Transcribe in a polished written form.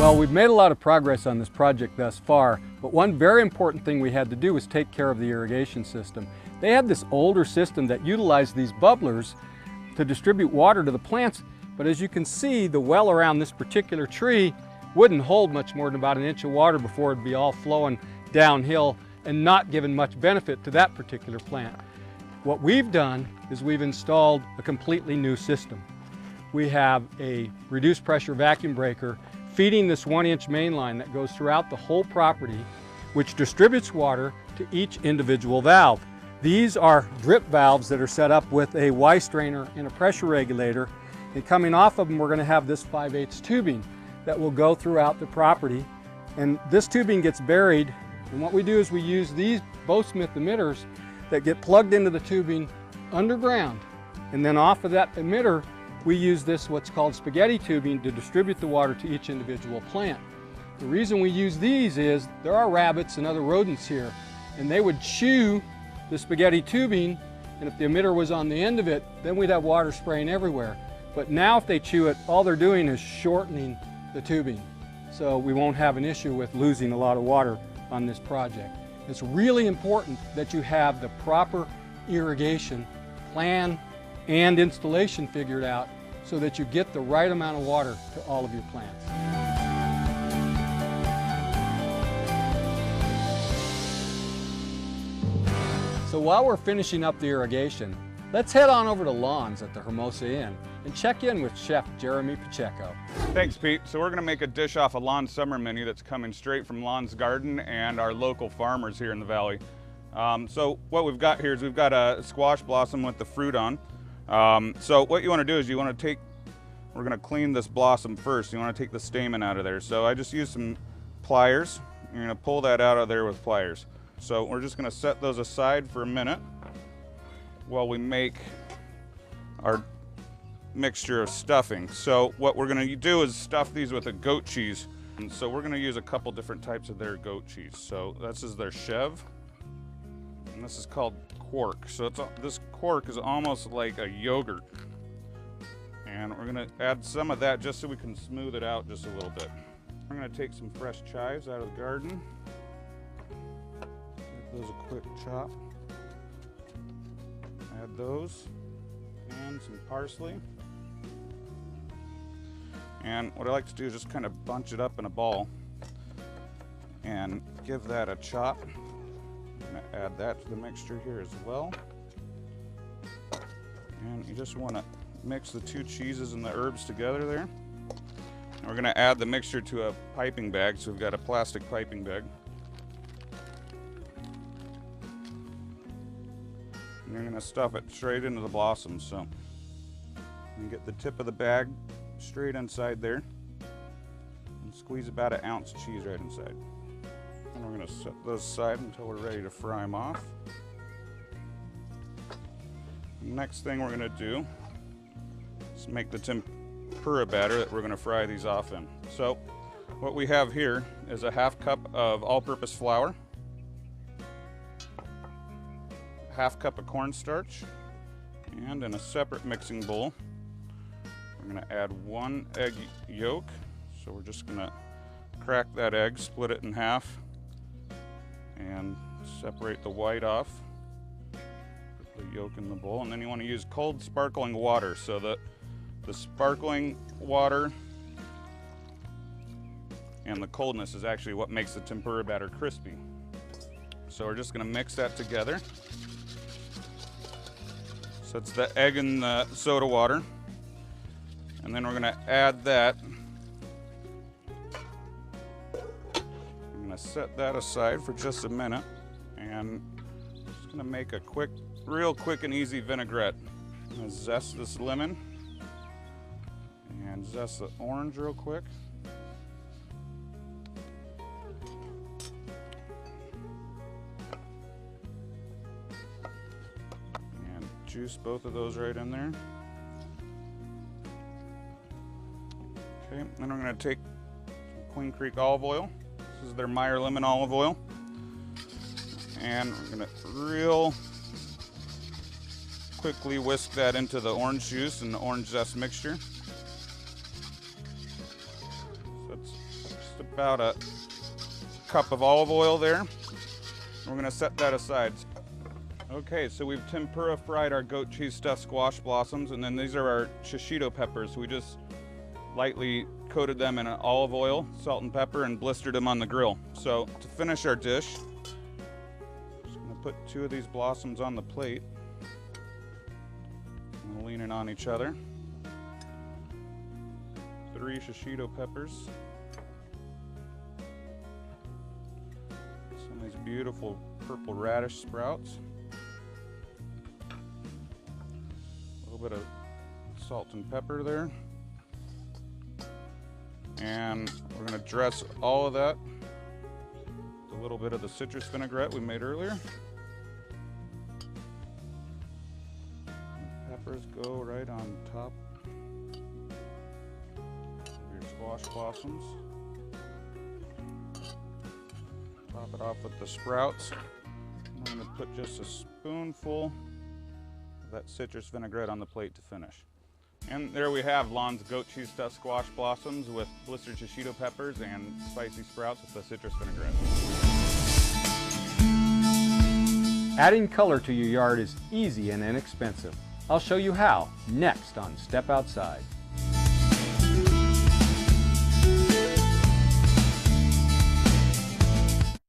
Well, we've made a lot of progress on this project thus far, but one very important thing we had to do was take care of the irrigation system. They had this older system that utilized these bubblers to distribute water to the plants, but as you can see, the well around this particular tree wouldn't hold much more than about an inch of water before it'd be all flowing downhill and not giving much benefit to that particular plant. What we've done is we've installed a completely new system. We have a reduced pressure vacuum breaker feeding this 1-inch main line that goes throughout the whole property, which distributes water to each individual valve. These are drip valves that are set up with a Y strainer and a pressure regulator, and coming off of them we're going to have this 5/8 tubing that will go throughout the property, and this tubing gets buried, and what we do is we use these Smith emitters that get plugged into the tubing underground, and then off of that emitter we use this what's called spaghetti tubing to distribute the water to each individual plant. The reason we use these is there are rabbits and other rodents here, and they would chew the spaghetti tubing, and if the emitter was on the end of it, then we'd have water spraying everywhere. But now if they chew it, all they're doing is shortening the tubing. So we won't have an issue with losing a lot of water on this project. It's really important that you have the proper irrigation plan and installation figured out so that you get the right amount of water to all of your plants. So while we're finishing up the irrigation, let's head on over to Lawns at the Hermosa Inn and check in with Chef Jeremy Pacheco. Thanks, Pete. So we're gonna make a dish off a Lawns summer menu that's coming straight from Lawns Garden and our local farmers here in the valley. So what we've got here is we've got a squash blossom with the fruit on. So what you wanna do is we're gonna clean this blossom first. You wanna take the stamen out of there. So I just used some pliers. You're gonna pull that out of there with pliers. So we're just gonna set those aside for a minute while we make our mixture of stuffing. So what we're gonna do is stuff these with a goat cheese. And so we're gonna use a couple different types of their goat cheese. So this is their chev, and this is called quark. So this quark is almost like a yogurt. And we're gonna add some of that just so we can smooth it out just a little bit. We're gonna take some fresh chives out of the garden. Give those a quick chop. Add those and some parsley. And what I like to do is just kind of bunch it up in a ball and give that a chop. I'm gonna add that to the mixture here as well. And you just want to mix the two cheeses and the herbs together there. And we're gonna add the mixture to a piping bag. So we've got a plastic piping bag. And you're gonna stuff it straight into the blossoms. So you get the tip of the bag straight inside there and squeeze about 1 ounce cheese right inside. And we're gonna set those aside until we're ready to fry them off. Next thing we're gonna do is make the tempura batter that we're gonna fry these off in. So what we have here is a 1/2 cup of all-purpose flour, 1/2 cup of cornstarch, and in a separate mixing bowl, we're gonna add 1 egg yolk. So we're just gonna crack that egg, split it in half, and separate the white off. Put the yolk in the bowl, and then you want to use cold sparkling water. So that the sparkling water and the coldness is actually what makes the tempura batter crispy. So we're just gonna mix that together. So it's the egg and the soda water. And then we're gonna add that. I'm gonna set that aside for just a minute, and just gonna make a real quick and easy vinaigrette. I'm gonna zest this lemon and zest the orange real quick. And juice both of those right in there. Okay, then we're gonna take some Queen Creek olive oil. This is their Meyer lemon olive oil. And we're gonna real quickly whisk that into the orange juice and the orange zest mixture. So it's about a cup of olive oil there. We're gonna set that aside. Okay, so we've tempura fried our goat cheese stuffed squash blossoms, and then these are our shishito peppers. We just lightly coated them in olive oil, salt and pepper, and blistered them on the grill. So to finish our dish, just gonna put 2 of these blossoms on the plate. And leaning on each other. 3 shishito peppers. Some of these beautiful purple radish sprouts. A little bit of salt and pepper there. And we're going to dress all of that with a little bit of the citrus vinaigrette we made earlier. The peppers go right on top of your squash blossoms. Top it off with the sprouts. I'm going to put just a spoonful of that citrus vinaigrette on the plate to finish. And there we have Lon's goat cheese stuffed squash blossoms with blistered shishito peppers and spicy sprouts with the citrus vinaigrette. Adding color to your yard is easy and inexpensive. I'll show you how next on Step Outside.